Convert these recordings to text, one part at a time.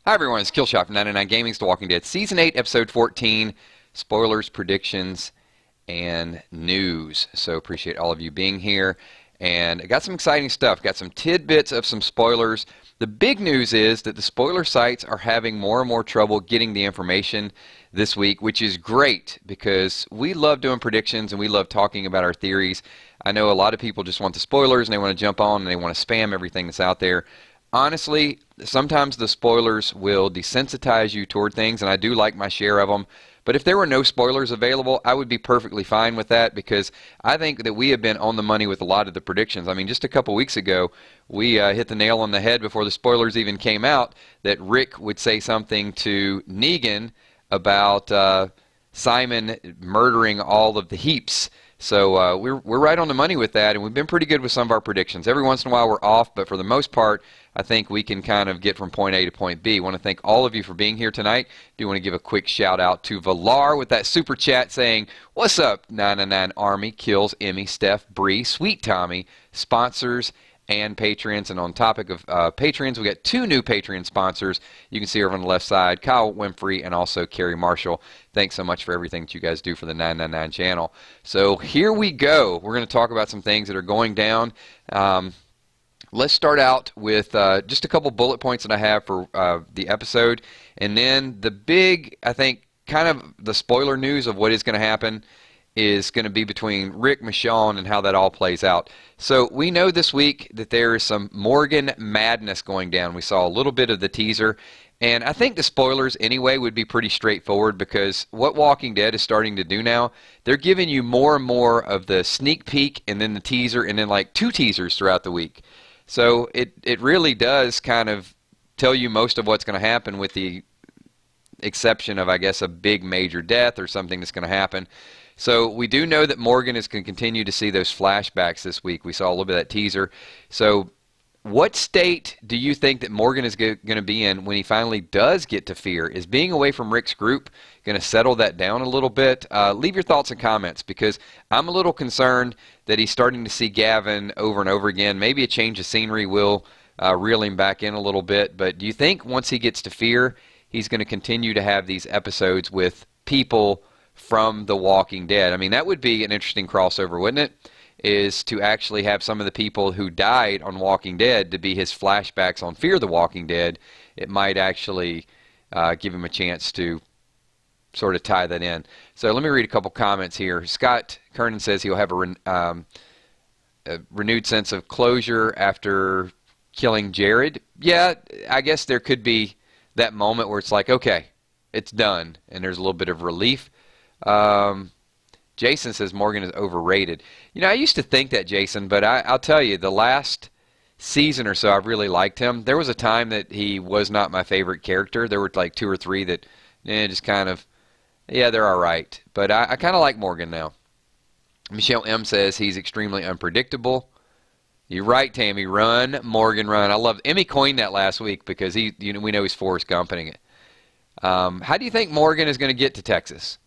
Hi everyone, it's Killshot from 99 Gaming's The Walking Dead Season 8, Episode 14. Spoilers, predictions, and news. So appreciate all of you being here. And I got some exciting stuff. Got some tidbits of some spoilers. The big news is that the spoiler sites are having more and more trouble getting the information this week, which is great because we love doing predictions and we love talking about our theories. I know a lot of people just want the spoilers and they want to jump on and they want to spam everything that's out there. Honestly, sometimes the spoilers will desensitize you toward things, and I do like my share of them. But if there were no spoilers available, I would be perfectly fine with that because I think that we have been on the money with a lot of the predictions. I mean, just a couple weeks ago, we hit the nail on the head before the spoilers even came out that Rick would say something to Negan about Simon murdering all of the Heaps. So we're right on the money with that, and we've been pretty good with some of our predictions. Every once in a while we're off, but for the most part, I think we can kind of get from point A to point B. I want to thank all of you for being here tonight. Do want to give a quick shout out to Valar with that super chat saying, "What's up, 999 Army, Kills, Emmy, Steph, Bree, Sweet Tommy, sponsors, and patrons." And on topic of patrons, we got two new Patreon sponsors. You can see over on the left side, Kyle Winfrey and also Carrie Marshall. Thanks so much for everything that you guys do for the 999 channel. So here we go. We're going to talk about some things that are going down. Let's start out with just a couple bullet points that I have for the episode. And then the big, I think, kind of the spoiler news of what is going to happen is going to be between Rick, Michonne, and how that all plays out. So we know this week that there is some Morgan madness going down. We saw a little bit of the teaser. And I think the spoilers anyway would be pretty straightforward because what Walking Dead is starting to do now, they're giving you more and more of the sneak peek and then the teaser and then like two teasers throughout the week. So it really does kind of tell you most of what's going to happen with the exception of, I guess, a big major death or something that's going to happen. So we do know that Morgan is going to continue to see those flashbacks this week. We saw a little bit of that teaser. So what state do you think that Morgan is going to be in when he finally does get to Fear? Is being away from Rick's group going to settle that down a little bit? Leave your thoughts and comments because I'm a little concerned that he's starting to see Gavin over and over again. Maybe a change of scenery will reel him back in a little bit. But do you think once he gets to Fear, he's going to continue to have these episodes with people from The Walking Dead? I mean, that would be an interesting crossover, wouldn't it? Is to actually have some of the people who died on Walking Dead to be his flashbacks on Fear the Walking Dead. It might actually give him a chance to sort of tie that in. So let me read a couple comments here. Scott Kernan says he'll have a renewed sense of closure after killing Jared. Yeah, I guess there could be that moment where it's like, okay, it's done, and there's a little bit of relief. Jason says Morgan is overrated. You know, I used to think that, Jason, but I'll tell you, the last season or so, I've really liked him. There was a time that he was not my favorite character. There were like two or three that just kind of, yeah, they're all right. But I kind of like Morgan now. Michelle M. says he's extremely unpredictable. You're right, Tammy. Run, Morgan, run. I love Emmy coined that last week because we know he's Forrest Gumping it. How do you think Morgan is going to get to Texas?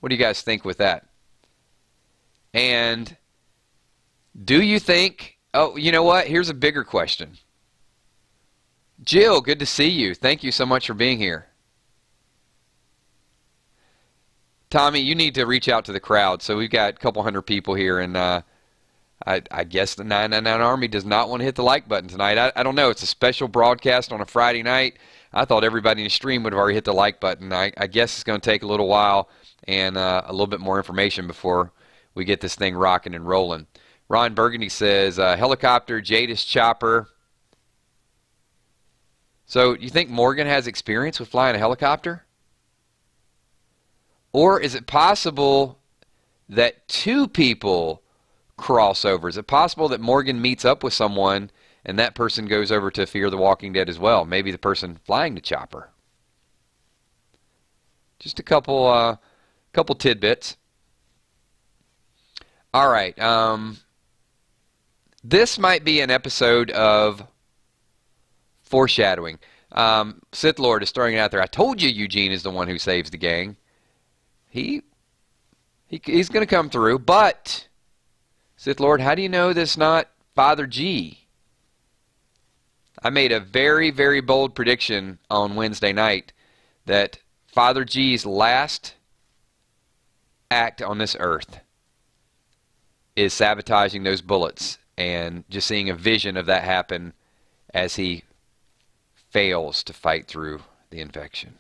What do you guys think with that? And do you think, oh, you know what? Here's a bigger question. Jill, good to see you. Thank you so much for being here. Tommy, you need to reach out to the crowd. So we've got a couple hundred people here, and I guess the 999 Army does not want to hit the like button tonight. I don't know. It's a special broadcast on a Friday night. I thought everybody in the stream would have already hit the like button. I guess it's going to take a little while and a little bit more information before we get this thing rocking and rolling. Ron Burgundy says, helicopter, Jadis chopper. So you think Morgan has experience with flying a helicopter? Or is it possible that two people cross over? Is it possible that Morgan meets up with someone and that person goes over to Fear the Walking Dead as well? Maybe the person flying the chopper. Just a couple tidbits. All right. This might be an episode of foreshadowing. Sith Lord is throwing it out there. I told you Eugene is the one who saves the gang. He's going to come through, but Sith Lord, how do you know that's not Father G? I made a very, very bold prediction on Wednesday night that Father G's last act on this earth is sabotaging those bullets, and just seeing a vision of that happen as he fails to fight through the infection.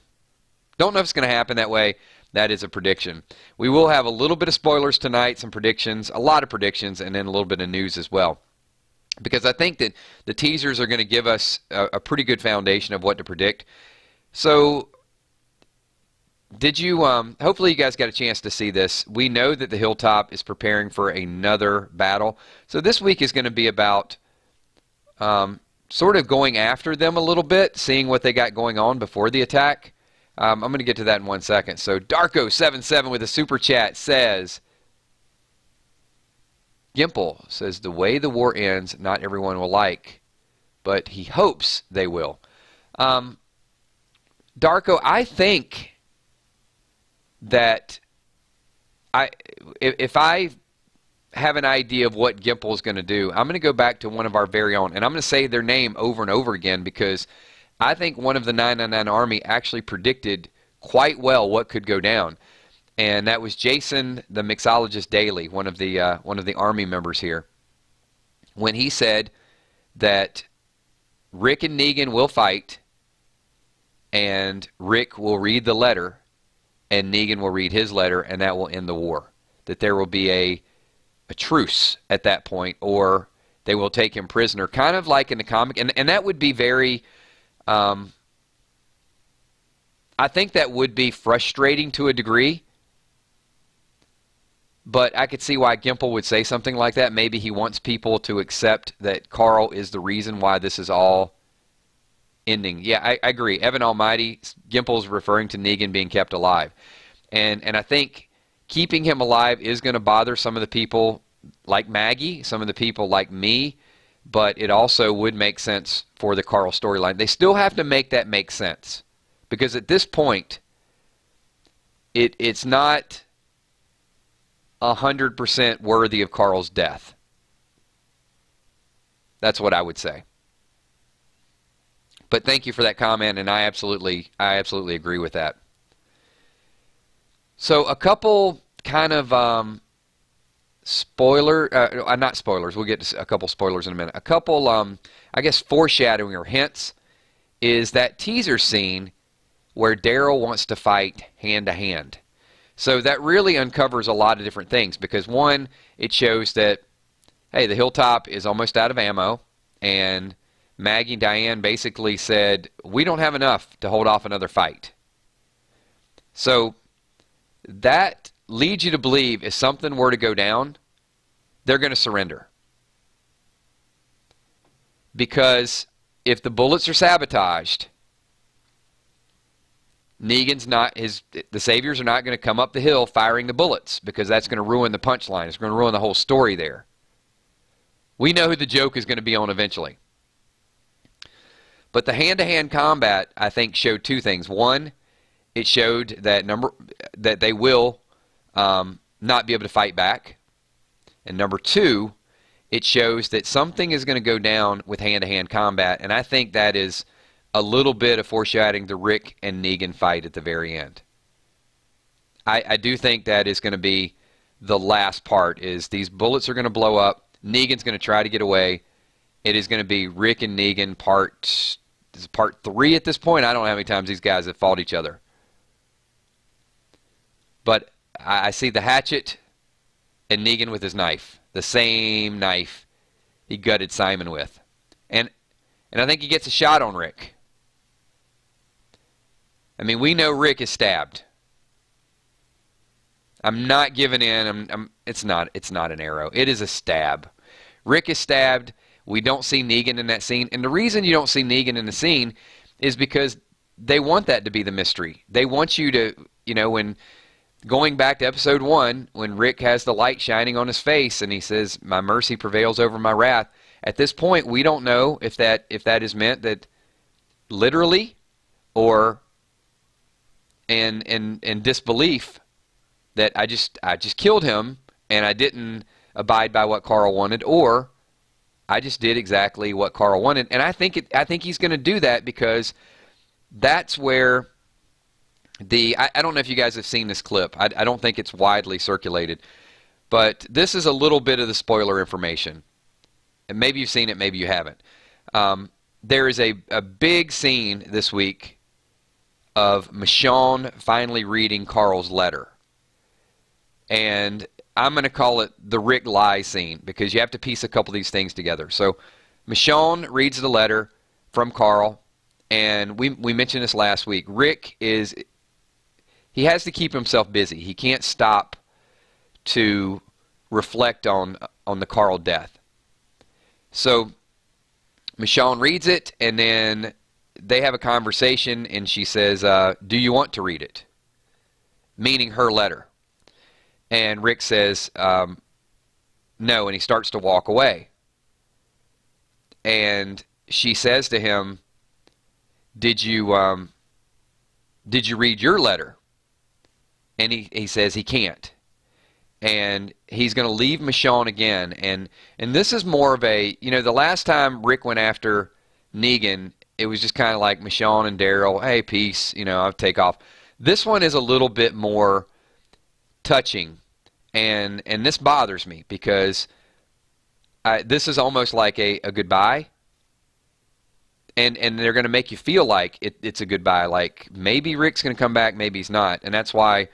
Don't know if it's going to happen that way. That is a prediction. We will have a little bit of spoilers tonight, some predictions, a lot of predictions, and then a little bit of news as well. Because I think that the teasers are going to give us a pretty good foundation of what to predict. So, did you, hopefully you guys got a chance to see this. We know that the Hilltop is preparing for another battle. So this week is going to be about sort of going after them a little bit, seeing what they got going on before the attack. I'm going to get to that in 1 second. So Darko77 with a super chat says, Gimple says, the way the war ends, not everyone will like, but he hopes they will. Darko, I think that if I have an idea of what Gimple is going to do, I'm going to go back to one of our very own, and I'm going to say their name over and over again, because I think one of the 999 Army actually predicted quite well what could go down, and that was Jason, the mixologist Daily, one of the Army members here, when he said that Rick and Negan will fight, and Rick will read the letter, and Negan will read his letter, and that will end the war. That there will be a truce at that point, or they will take him prisoner, kind of like in the comic, and that would be very, I think that would be frustrating to a degree, but I could see why Gimple would say something like that. Maybe he wants people to accept that Karl is the reason why this is all ending. Yeah, I agree. Evan Almighty, Gimple's referring to Negan being kept alive. And I think keeping him alive is going to bother some of the people like Maggie, some of the people like me, but it also would make sense for the Karl storyline. They still have to make that make sense, because at this point, it's not 100% worthy of Karl's death. That's what I would say. But thank you for that comment, and I absolutely agree with that. So a couple kind of not spoilers. We'll get to a couple spoilers in a minute. A couple, I guess, foreshadowing or hints is that teaser scene where Daryl wants to fight hand to hand. So that really uncovers a lot of different things, because one, it shows that, hey, the Hilltop is almost out of ammo, and Maggie and Diane basically said, we don't have enough to hold off another fight. So that leads you to believe if something were to go down, they're going to surrender. Because if the bullets are sabotaged, the Saviors are not going to come up the hill firing the bullets, because that's going to ruin the punchline. It's going to ruin the whole story there. We know who the joke is going to be on eventually. But the hand-to-hand combat, I think, showed two things. One, it showed that they will not be able to fight back. And number two, it shows that something is going to go down with hand-to-hand combat, and I think that is a little bit of foreshadowing the Rick and Negan fight at the very end. I do think that is going to be the last part, is these bullets are going to blow up. Negan's going to try to get away. It is going to be Rick and Negan part 3 at this point. I don't know how many times these guys have fought each other. But I see the hatchet and Negan with his knife. The same knife he gutted Simon with. And I think he gets a shot on Rick. I mean, we know Rick is stabbed. I'm not giving in. It's not an arrow. It is a stab. Rick is stabbed. We don't see Negan in that scene. And the reason you don't see Negan in the scene is because they want that to be the mystery. They want you to, when going back to episode 1, when Rick has the light shining on his face and he says, my mercy prevails over my wrath. At this point, we don't know if that is meant that literally or in disbelief, that I just killed him and I didn't abide by what Karl wanted, or I just did exactly what Karl wanted, and I think he's going to do that because that's where I don't know if you guys have seen this clip. I don't think it's widely circulated, but this is a little bit of the spoiler information. And maybe you've seen it, maybe you haven't. There is a big scene this week of Michonne finally reading Karl's letter. And I'm going to call it the Rick lie scene because you have to piece a couple of these things together. So Michonne reads the letter from Karl, and we mentioned this last week. Rick he has to keep himself busy. He can't stop to reflect on the Karl death. So Michonne reads it, and then they have a conversation, and she says, do you want to read it? Meaning her letter. And Rick says, no, and he starts to walk away. And she says to him, did you read your letter? And he says he can't. And he's going to leave Michonne again. And this is more of a, the last time Rick went after Negan, it was just kind of like Michonne and Daryl, hey, peace, I'll take off. This one is a little bit more touching. And this bothers me because this is almost like a goodbye. And they're going to make you feel like it's a goodbye. Like maybe Rick's going to come back, maybe he's not. And that's why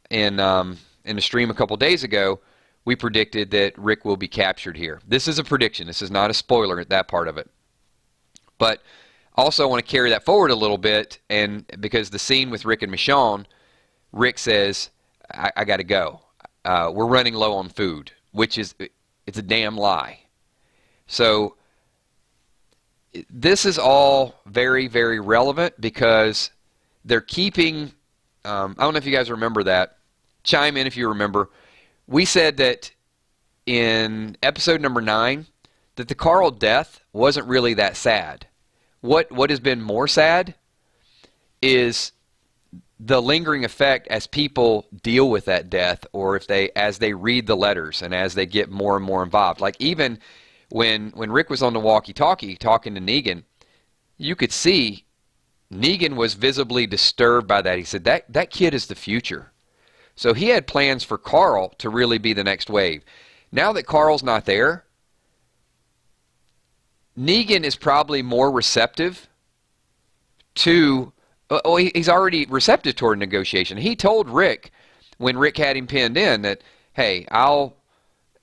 in the stream a couple days ago, we predicted that Rick will be captured here. This is a prediction. This is not a spoiler at that part of it. But also I want to carry that forward a little bit, and because the scene with Rick and Michonne, Rick says, I got to go. We're running low on food, which it's a damn lie. So this is all very, very relevant because they're keeping, I don't know if you guys remember that. Chime in if you remember. We said that in episode number 9 that the Karl death wasn't really that sad. What has been more sad is the lingering effect as people deal with that death, or as they read the letters and as they get more and more involved. Like even when Rick was on the walkie-talkie talking to Negan, you could see Negan was visibly disturbed by that. He said, that kid is the future. So he had plans for Karl to really be the next wave. Now that Karl's not there, Negan is probably more receptive to, he's already receptive toward negotiation. He told Rick, when Rick had him pinned in, that, hey,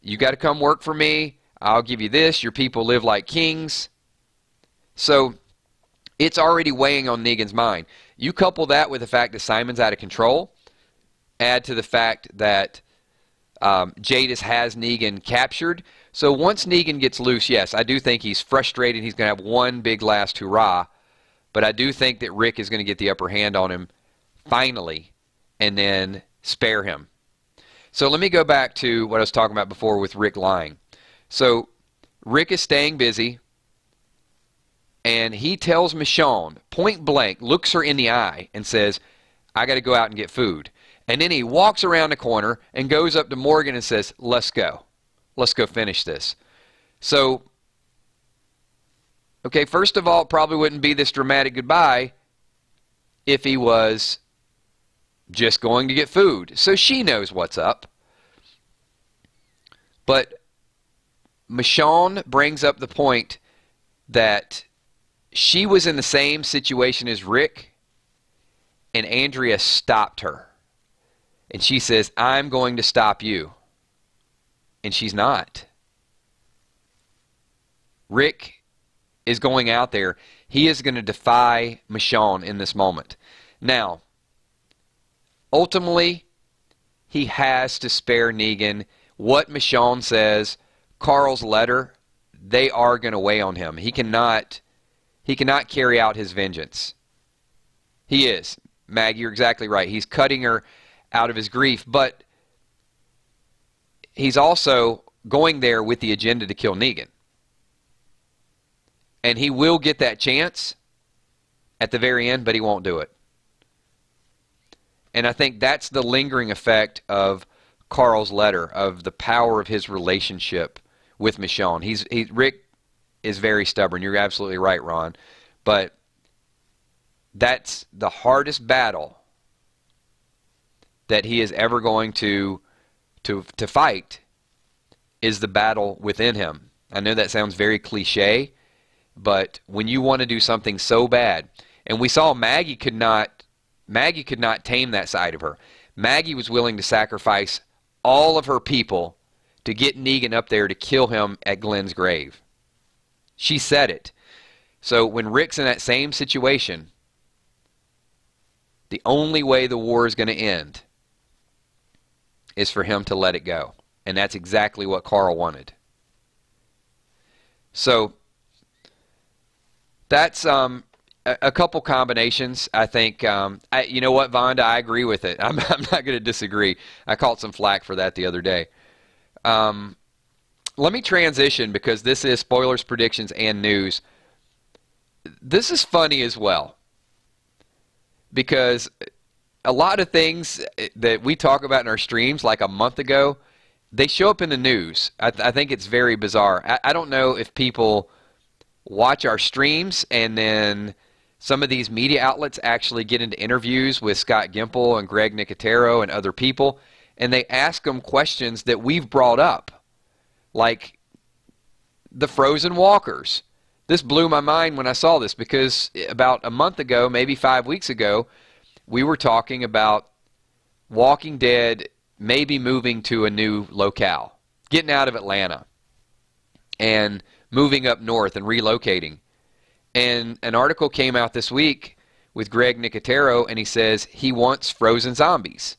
you got to come work for me. I'll give you this. Your people live like kings. So it's already weighing on Negan's mind. You couple that with the fact that Simon's out of control, add to the fact that Jadis has Negan captured. So once Negan gets loose, yes, I do think he's frustrated. He's going to have one big last hurrah. But I do think that Rick is going to get the upper hand on him finally and then spare him. So let me go back to what I was talking about before with Rick lying. So Rick is staying busy, and he tells Michonne, point blank, looks her in the eye and says, I got to go out and get food. And then he walks around the corner and goes up to Morgan and says, let's go. Let's go finish this. So, okay, first of all, it probably wouldn't be this dramatic goodbye if he was just going to get food. So she knows what's up. But Michonne brings up the point that she was in the same situation as Rick, and Andrea stopped her. And she says, I'm going to stop you. And she's not. Rick is going out there. He is going to defy Michonne in this moment. Now, ultimately, he has to spare Negan. What Michonne says, Karl's letter, they are going to weigh on him. He cannot carry out his vengeance. He is. Maggie, you're exactly right. He's cutting her out of his grief, but he's also going there with the agenda to kill Negan. And he will get that chance at the very end, but he won't do it. And I think that's the lingering effect of Karl's letter, of the power of his relationship with Michonne. Rick is very stubborn. You're absolutely right, Ron. But that's the hardest battle that he is ever going to fight, is the battle within him. I know that sounds very cliche, but when you want to do something so bad, and we saw Maggie could not tame that side of her. Maggie was willing to sacrifice all of her people to get Negan up there to kill him at Glenn's grave. She said it. So when Rick's in that same situation, the only way the war is going to end is for him to let it go. And that's exactly what Karl wanted. So that's a couple combinations. I think, you know what, Vonda, I agree with it. I'm not going to disagree. I caught some flack for that the other day. Let me transition, because this is spoilers, predictions, and news. This is funny as well, because a lot of things that we talk about in our streams like a month ago, they show up in the news. I think it's very bizarre. I don't know if people watch our streams and then some of these media outlets actually get into interviews with Scott Gimple and Greg Nicotero and other people, and they ask them questions that we've brought up, like the frozen walkers. This blew my mind when I saw this, because about a month ago, maybe 5 weeks ago, we were talking about Walking Dead maybe moving to a new locale, getting out of Atlanta and moving up north and relocating. And an article came out this week with Greg Nicotero, and he says he wants frozen zombies.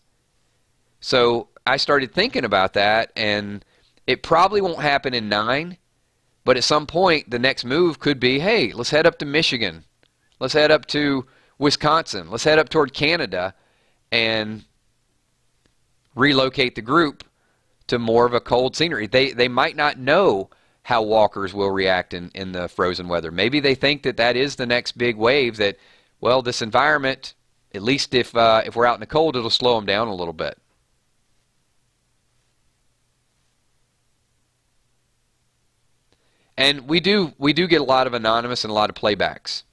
So I started thinking about that, and it probably won't happen in 9, but at some point the next move could be, hey, let's head up to Michigan. Let's head up to Wisconsin. Let's head up toward Canada and relocate the group to more of a cold scenery. They might not know how walkers will react in the frozen weather. Maybe they think that that is the next big wave, that, well, this environment, at least if we're out in the cold, it'll slow them down a little bit. And we do get a lot of anonymous and a lot of playbacks.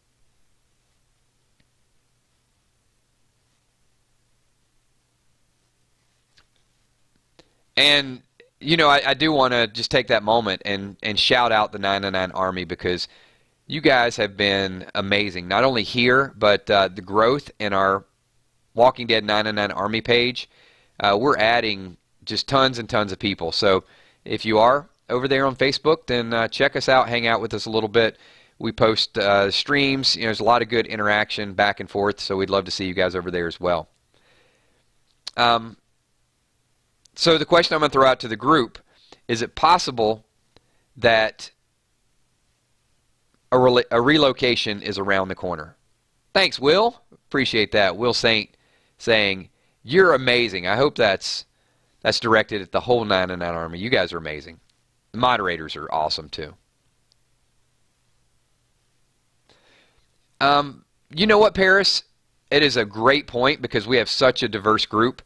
And, you know, I do want to just take that moment and shout out the 999 Army, because you guys have been amazing. Not only here, but the growth in our Walking Dead 999 Army page. We're adding just tons and tons of people. So if you are over there on Facebook, then check us out, hang out with us a little bit. We post streams. You know, there's a lot of good interaction back and forth, so we'd love to see you guys over there as well. So the question I'm going to throw out to the group, is it possible that a relocation is around the corner? Thanks, Will. Appreciate that. Will Saint saying, you're amazing. I hope that's directed at the whole 999 Army. You guys are amazing. The moderators are awesome too. You know what, Paris? It is a great point, because we have such a diverse group.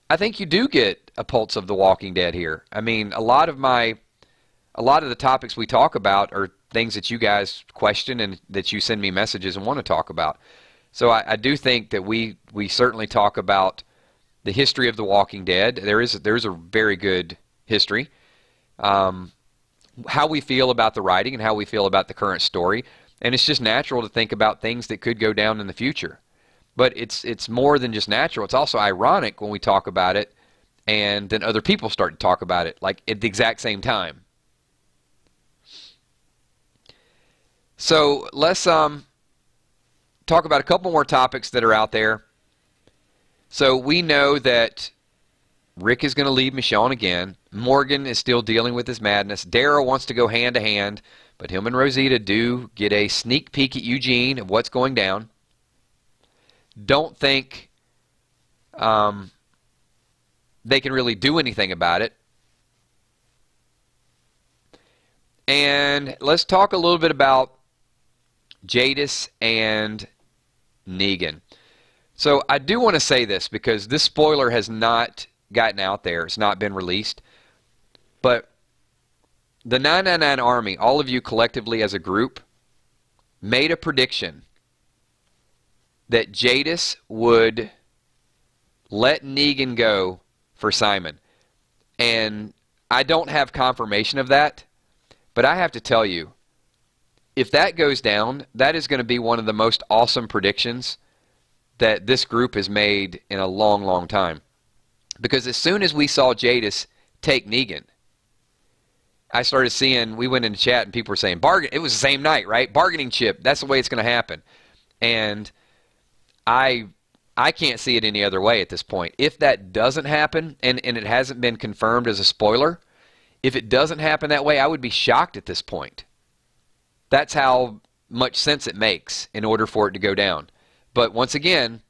I think you do get a pulse of The Walking Dead here. I mean, a lot of the topics we talk about are things that you guys question and that you send me messages and want to talk about. So I do think that we certainly talk about the history of The Walking Dead. There's a very good history. How we feel about the writing and how we feel about the current story. And it's just natural to think about things that could go down in the future. But it's more than just natural. It's also ironic when we talk about it and then other people start to talk about it, like at the exact same time. So let's talk about a couple more topics that are out there. So we know that Rick is going to leave Michonne again. Morgan is still dealing with his madness. Daryl wants to go hand to hand, but him and Rosita do get a sneak peek at Eugene of what's going down. Don't think they can really do anything about it. And let's talk a little bit about Jadis and Negan. So I do want to say this, because this spoiler has not gotten out there. It's not been released. But the 999 Army, all of you collectively as a group, made a prediction that Jadis would let Negan go for Simon. And I don't have confirmation of that, but I have to tell you, if that goes down, that is going to be one of the most awesome predictions that this group has made in a long, long time. Because as soon as we saw Jadis take Negan, I started seeing, we went into chat and people were saying, bargain, it was the same night, right? Bargaining chip, that's the way it's going to happen. And I can't see it any other way at this point. If that doesn't happen, and it hasn't been confirmed as a spoiler, if it doesn't happen that way, I would be shocked at this point. That's how much sense it makes in order for it to go down. But once again,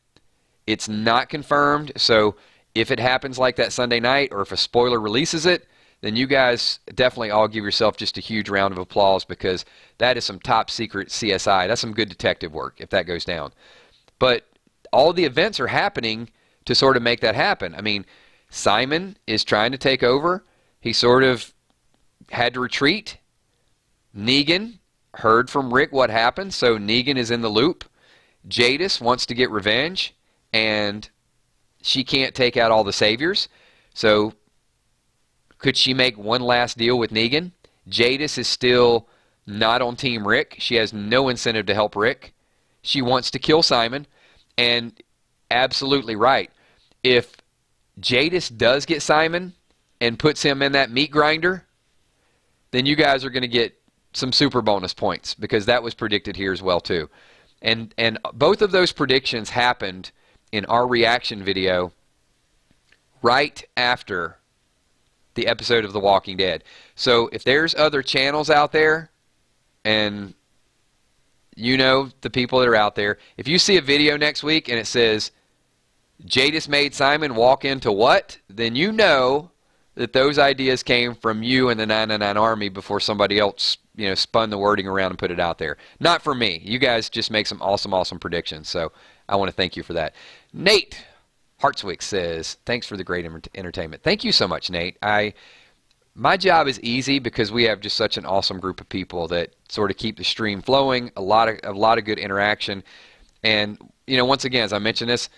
it's not confirmed, so if it happens like that Sunday night, or if a spoiler releases it, then you guys definitely all give yourself just a huge round of applause, because that is some top secret CSI. That's some good detective work if that goes down. But all the events are happening to sort of make that happen. I mean, Simon is trying to take over. He sort of had to retreat. Negan heard from Rick what happened, so Negan is in the loop. Jadis wants to get revenge, and she can't take out all the saviors. So could she make one last deal with Negan? Jadis is still not on Team Rick. She has no incentive to help Rick. She wants to kill Simon, and absolutely right. If Jadis does get Simon and puts him in that meat grinder, then you guys are going to get some super bonus points, because that was predicted here as well too. And both of those predictions happened in our reaction video right after the episode of The Walking Dead. So if there's other channels out there, and you know the people that are out there, if you see a video next week and it says Jadis made Simon walk into what, then you know that those ideas came from you and the 999 Army before somebody else, you know, spun the wording around and put it out there. Not for me. You guys just make some awesome, awesome predictions. So I want to thank you for that. Nate Hartswick says, thanks for the great entertainment. Thank you so much, Nate. My job is easy because we have just such an awesome group of people that sort of keep the stream flowing, a lot of good interaction. And, you know, once again, as I mentioned this,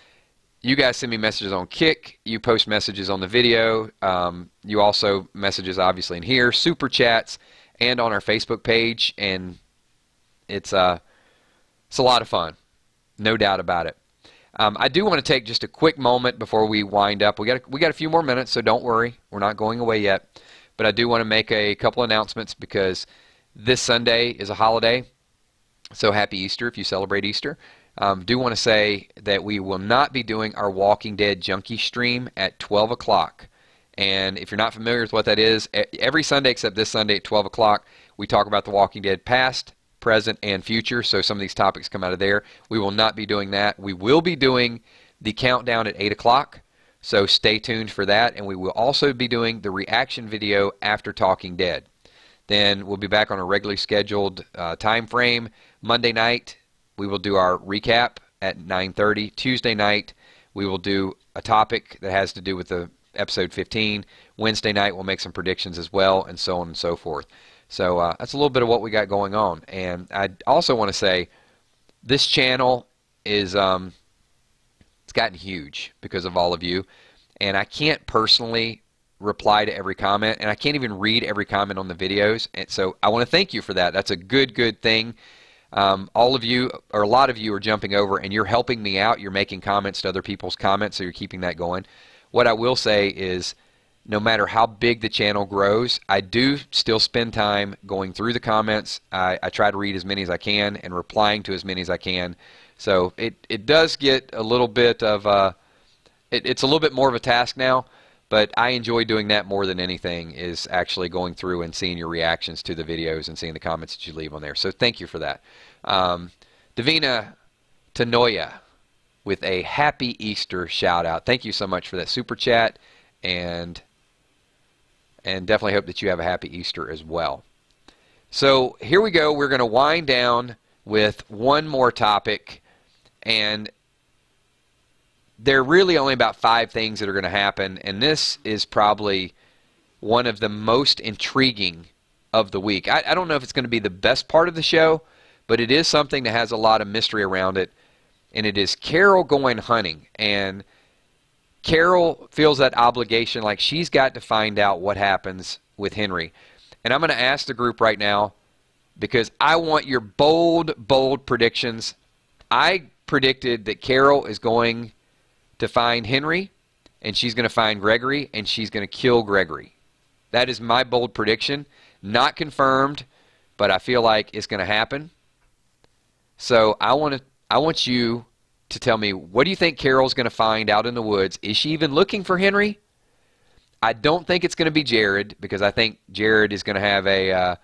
you guys send me messages on Kick. You post messages on the video. You also messages, obviously, in here, super chats, and on our Facebook page. And it's a lot of fun, no doubt about it. I do want to take just a quick moment before we wind up. We got a few more minutes, so don't worry. We're not going away yet. But I do want to make a couple announcements, because this Sunday is a holiday. So happy Easter if you celebrate Easter. Do want to say that we will not be doing our Walking Dead Junkie stream at 12 o'clock. And if you're not familiar with what that is, every Sunday except this Sunday at 12 o'clock, we talk about The Walking Dead past, present, and future. So some of these topics come out of there. We will not be doing that. We will be doing the countdown at 8 o'clock. So stay tuned for that. And we will also be doing the reaction video after Talking Dead. Then we'll be back on a regularly scheduled time frame. Monday night, we will do our recap at 9:30. Tuesday night, we will do a topic that has to do with the episode 15. Wednesday night, we'll make some predictions as well, and so on and so forth. So that's a little bit of what we got going on. And I also want to say this channel is it's gotten huge because of all of you. And I can't personally reply to every comment, and I can't even read every comment on the videos. And so I want to thank you for that. That's a good thing. All of you, or a lot of you, are jumping over and you're helping me out. You're making comments to other people's comments, so you're keeping that going. What I will say is, no matter how big the channel grows, I do still spend time going through the comments. I try to read as many as I can and replying to as many as I can. So it does get a little bit of it's a little bit more of a task now, but I enjoy doing that more than anything, is actually going through and seeing your reactions to the videos and seeing the comments that you leave on there. So thank you for that. Davina Tanoya with a happy Easter shout out. Thank you so much for that super chat, and definitely hope that you have a happy Easter as well. So here we go. We're going to wind down with one more topic, and there are really only about 5 things that are going to happen, and this is probably one of the most intriguing of the week. I don't know if it's going to be the best part of the show, but it is something that has a lot of mystery around it, and it is Karl going hunting. And Karl feels that obligation, like she's got to find out what happens with Henry. And I'm going to ask the group right now, because I want your bold, bold predictions. I predicted that Karl is going to find Henry, and she's going to find Gregory, and she's going to kill Gregory. That is my bold prediction. Not confirmed, but I feel like it's going to happen. So I want you to tell me, what do you think Carol's going to find out in the woods? Is she even looking for Henry? I don't think it's going to be Jared, because I think Jared is going to have a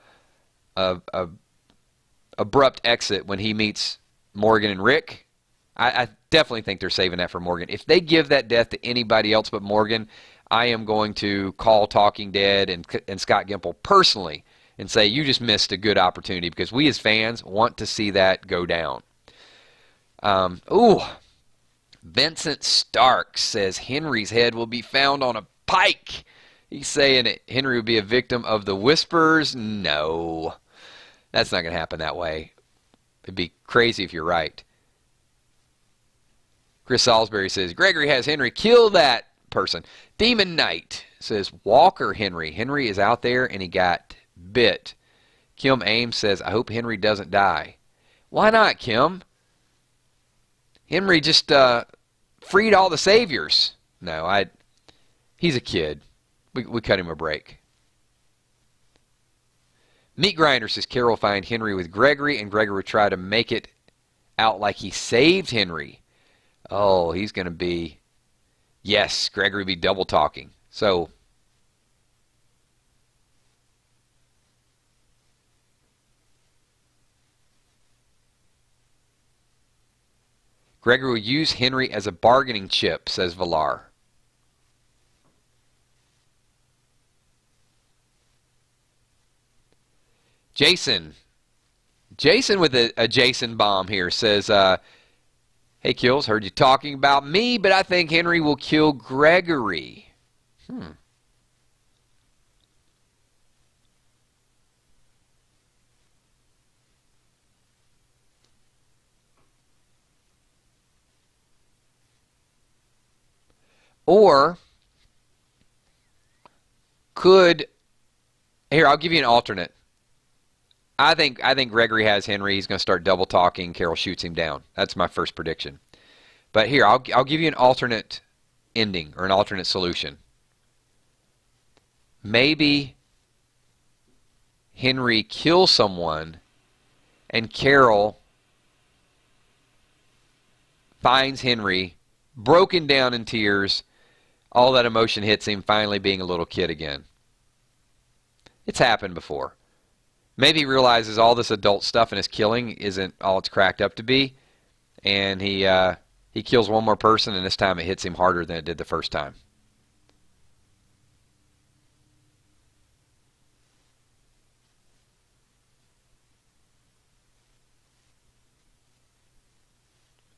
abrupt exit when he meets Morgan and Rick. I definitely think they're saving that for Morgan. If they give that death to anybody else but Morgan, I am going to call Talking Dead and Scott Gimple personally and say, you just missed a good opportunity, because we as fans want to see that go down. Vincent Starks says Henry's head will be found on a pike. He's saying that Henry would be a victim of the Whispers. No, that's not going to happen that way. It'd be crazy if you're right. Chris Salisbury says Gregory has Henry kill that person. Demon Knight says Walker Henry. Henry is out there and he got bit. Kim Ames says I hope Henry doesn't die. Why not, Kim? Henry just freed all the saviors. No, he's a kid. We cut him a break. Meat Grinder says Carol will find Henry with Gregory, and Gregory will try to make it out like he saved Henry. Oh, he's going to be... Yes, Gregory will be double talking. So... Gregory will use Henry as a bargaining chip, says Villar. Jason with a Jason bomb here says, hey, Kills, heard you talking about me, but I think Henry will kill Gregory. Or could... Here, I'll give you an alternate. I think Gregory has Henry. He's going to start double talking. Carol shoots him down. That's my first prediction. But here, I'll give you an alternate ending or an alternate solution. Maybe Henry kills someone and Carol finds Henry broken down in tears. All that emotion hits him, finally being a little kid again. It's happened before. Maybe he realizes all this adult stuff in his killing isn't all it's cracked up to be, and he kills one more person, and this time it hits him harder than it did the first time.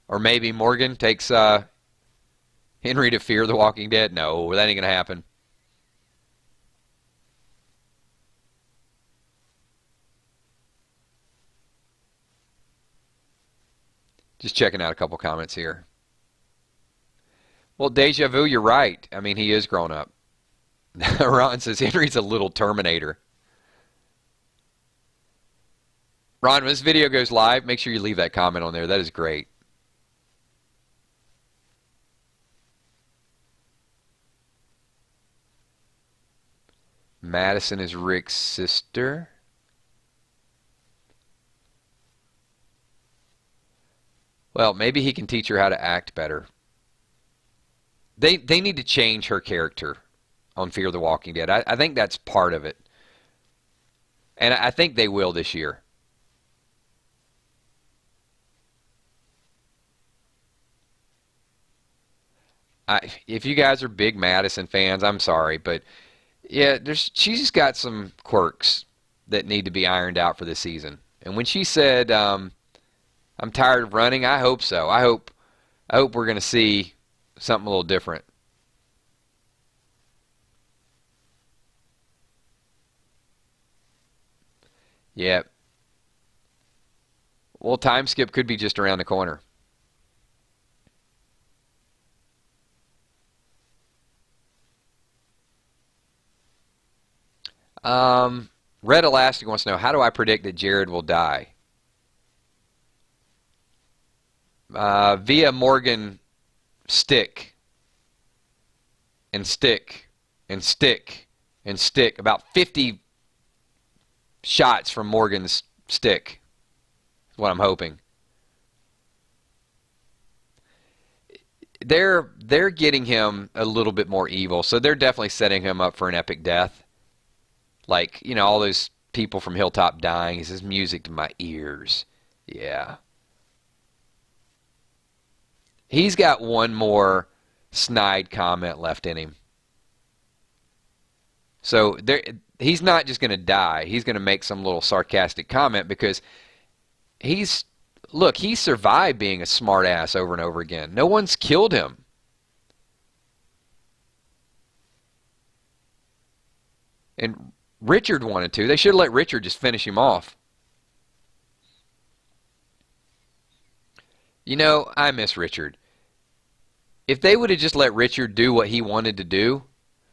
Or maybe Morgan takes Henry to fear the Walking Dead. No, that ain't going to happen. Just checking out a couple comments here. Well, Deja Vu, you're right. I mean, he is grown up. Ron says Henry's a little Terminator. Ron, when this video goes live, make sure you leave that comment on there. That is great. Madison is Rick's sister. Well, maybe he can teach her how to act better. They need to change her character on Fear the Walking Dead. I think that's part of it. And I think they will this year. If you guys are big Madison fans, I'm sorry, but yeah, she's just got some quirks that need to be ironed out for this season. And when she said, I'm tired of running, I hope so. I hope we're going to see something a little different. Yep. Well, time skip could be just around the corner. Red Elastic wants to know, how do I predict that Jared will die? Via Morgan stick and stick and stick and stick. About 50 shots from Morgan's stick is what I'm hoping. They're getting him a little bit more evil, so they're definitely setting him up for an epic death. Like, you know, all those people from Hilltop dying. He says, music to my ears. Yeah. He's got one more snide comment left in him. So he's not just going to die. He's going to make some little sarcastic comment because he survived being a smart ass over and over again. No one's killed him. And Richard wanted to. They should have let Richard just finish him off. You know, I miss Richard. If they would have just let Richard do what he wanted to do,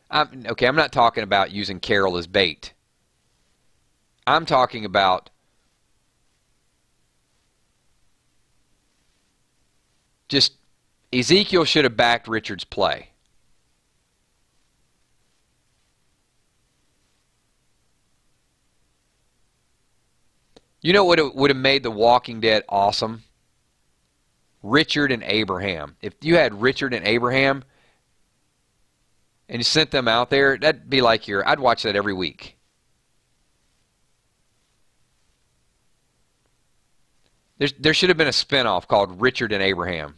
I'm not talking about using Karl as bait. I'm talking about just Ezekiel should have backed Richard's play. You know what would have made The Walking Dead awesome? Richard and Abraham. If you had Richard and Abraham and you sent them out there, that'd be like I'd watch that every week. There should have been a spinoff called Richard and Abraham.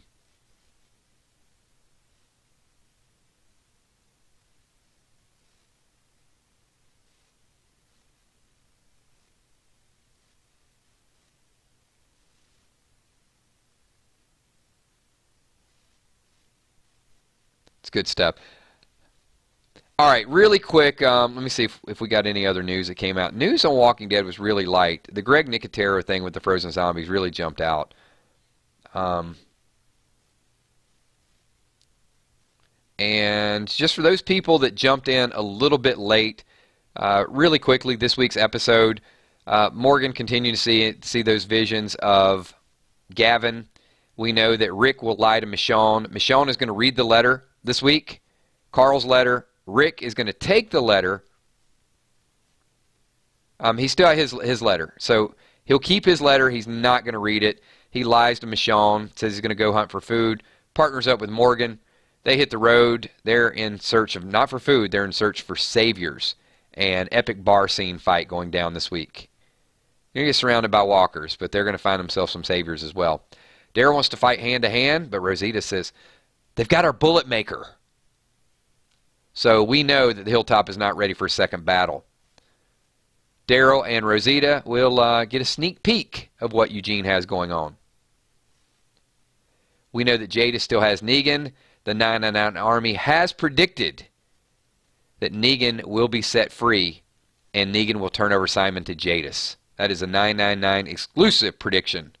It's good stuff. All right, really quick, let me see if we got any other news that came out. News on Walking Dead was really light. The Greg Nicotero thing with the frozen zombies really jumped out. And just for those people that jumped in a little bit late, really quickly, this week's episode, Morgan continued to see those visions of Gavin. We know that Rick will lie to Michonne. Michonne is going to read the letter this week, Karl's letter. Rick is going to take the letter. He still has his letter, so he'll keep his letter. He's not going to read it. He lies to Michonne, says he's going to go hunt for food, partners up with Morgan. They hit the road. They're in search of, not for food, they're in search for saviors. And epic bar scene fight going down this week. You're going to get surrounded by walkers, but they're going to find themselves some saviors as well. Daryl wants to fight hand-to-hand, but Rosita says, they've got our bullet maker. So we know that the Hilltop is not ready for a second battle. Daryl and Rosita will get a sneak peek of what Eugene has going on. We know that Jada still has Negan. The 999 Army has predicted that Negan will be set free and Negan will turn over Simon to Jadis. That is a 999 exclusive prediction.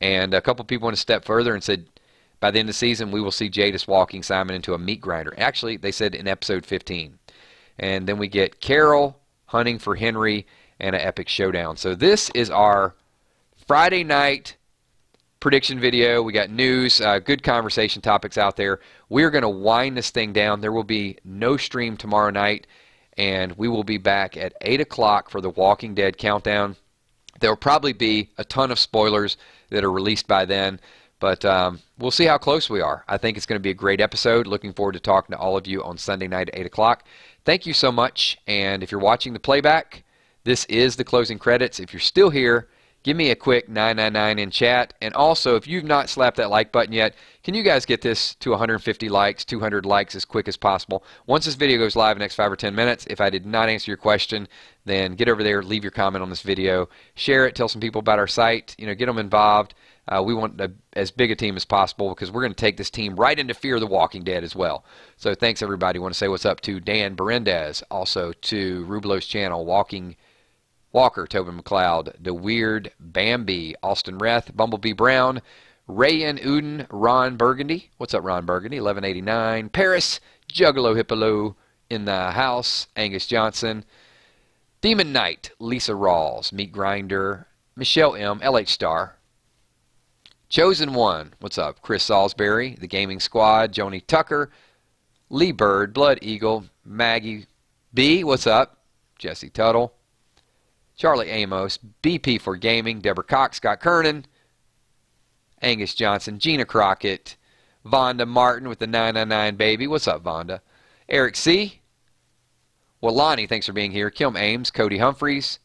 And a couple people went a step further and said, by the end of the season, we will see Jadis walking Simon into a meat grinder. Actually, they said in episode 15. And then we get Karl hunting for Henry and an epic showdown. So this is our Friday night prediction video. We got news, good conversation topics out there. We're going to wind this thing down. There will be no stream tomorrow night, and we will be back at 8 o'clock for the Walking Dead countdown. There will probably be a ton of spoilers that are released by then. But we'll see how close we are. I think it's going to be a great episode. Looking forward to talking to all of you on Sunday night at 8 o'clock. Thank you so much. And if you're watching the playback, this is the closing credits. If you're still here, give me a quick 999 in chat. And also, if you've not slapped that like button yet, can you guys get this to 150 likes, 200 likes as quick as possible? Once this video goes live in the next 5 or 10 minutes, if I did not answer your question, then get over there, leave your comment on this video, share it, tell some people about our site, get them involved. We want as big a team as possible because we're going to take this team right into Fear the Walking Dead as well. So thanks, everybody. I want to say what's up to Dan Berendez, also to Rublo's channel, Walking Walker, Tobin McLeod, The Weird, Bambi, Austin Reth, Bumblebee Brown, Rayan Uden, Ron Burgundy. What's up, Ron Burgundy? 1189. Paris, Juggalo Hippolo in the house. Angus Johnson. Demon Knight, Lisa Rawls, Meat Grinder, Michelle M, LH Star. Chosen One, what's up? Chris Salisbury, The Gaming Squad, Joni Tucker, Lee Bird, Blood Eagle, Maggie B, what's up? Jesse Tuttle, Charlie Amos, BP for Gaming, Deborah Cox, Scott Kernan, Angus Johnson, Gina Crockett, Vonda Martin with the 999 baby, what's up, Vonda? Eric C. Well, Lonnie, thanks for being here. Kim Ames, Cody Humphreys.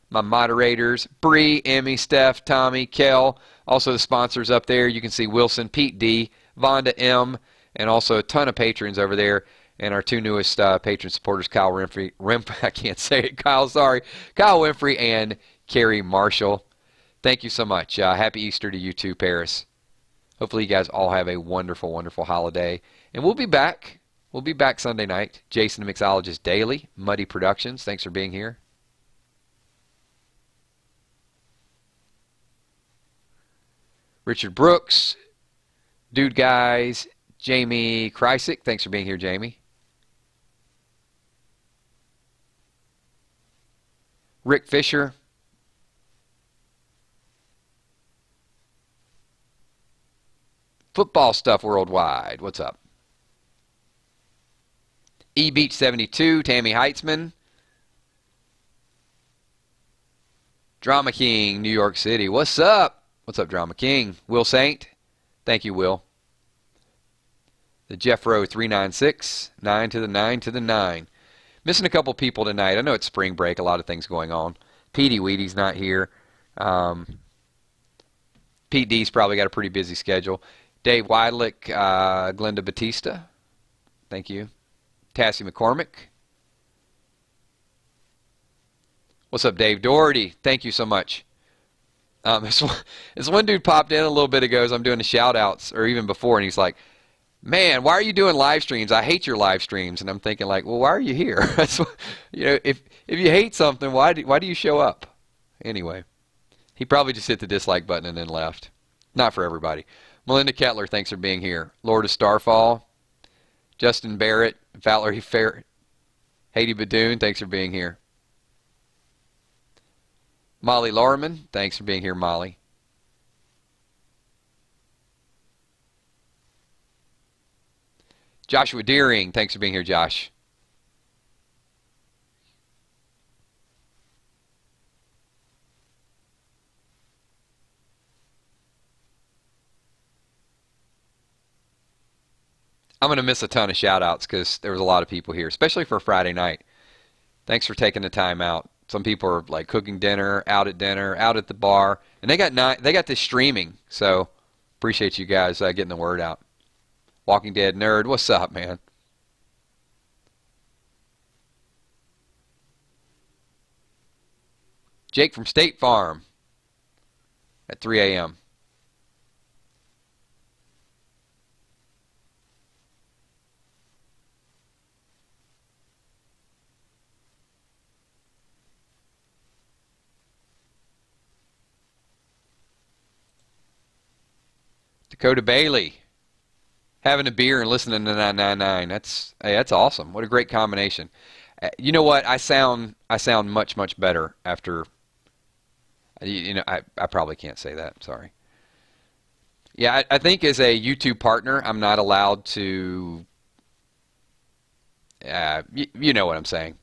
My moderators, Bree, Emmy, Steph, Tommy, Kel. Also the sponsors up there. You can see Wilson, Pete D, Vonda M, and also a ton of patrons over there. And our two newest patron supporters, Kyle Winfrey. I can't say it, Kyle, sorry. Kyle Winfrey and Carrie Marshall. Thank you so much. Happy Easter to you too, Paris. Hopefully you guys all have a wonderful, wonderful holiday. And we'll be back. We'll be back Sunday night. Jason the Mixologist Daily, Muddy Productions. Thanks for being here. Richard Brooks, Dude Guys, Jamie Krysick. Thanks for being here, Jamie. Rick Fisher. Football Stuff Worldwide. What's up? E-Beach72, Tammy Heitzman. Drama King, New York City. What's up? What's up, Drama King? Will Saint. Thank you, Will. The Jeff Rowe 396. 9 to the 9 to the 9. Missing a couple people tonight. I know it's spring break. A lot of things going on. Petey Weedy's not here. Pete D's probably got a pretty busy schedule. Dave Weidlich, Glenda Batista. Thank you. Tassie McCormick. What's up, Dave Doherty? Thank you so much. This one dude popped in a little bit ago as I'm doing the shout-outs, or even before, and he's like, man, why are you doing live streams? I hate your live streams. And I'm thinking, like, well, why are you here? You know, if you hate something, why do you show up? Anyway, he probably just hit the dislike button and then left. Not for everybody. Melinda Kettler, thanks for being here. Lord of Starfall. Justin Barrett, Valerie Fair, Haiti Badoon, thanks for being here. Molly Lorman, thanks for being here, Molly. Joshua Deering, thanks for being here, Josh. I'm going to miss a ton of shout-outs because there was a lot of people here, especially for Friday night. Thanks for taking the time out. Some people are like cooking dinner, out at the bar, and they got this streaming. So appreciate you guys getting the word out. Walking Dead Nerd, what's up, man? Jake from State Farm at 3 a.m. Dakota Bailey, having a beer and listening to 999. That's awesome. What a great combination. You know what? I sound much better after. You know, I probably can't say that. Sorry. Yeah, I think as a YouTube partner, I'm not allowed to. You know what I'm saying.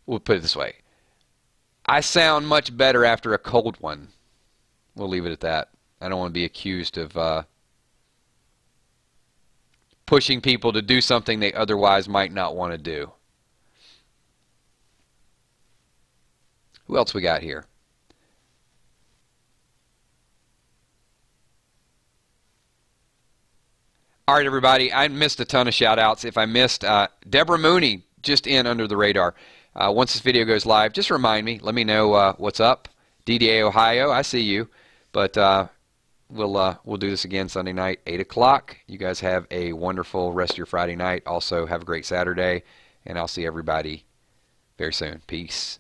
We'll put it this way. I sound much better after a cold one. We'll leave it at that. I don't want to be accused of pushing people to do something they otherwise might not want to do. Who else we got here? All right, everybody. I missed a ton of shout-outs. If I missed, Deborah Mooney, just in under the radar. Once this video goes live, just remind me. Let me know what's up. DDA Ohio, I see you. But we'll do this again Sunday night, 8 o'clock. You guys have a wonderful rest of your Friday night. Also, have a great Saturday. And I'll see everybody very soon. Peace.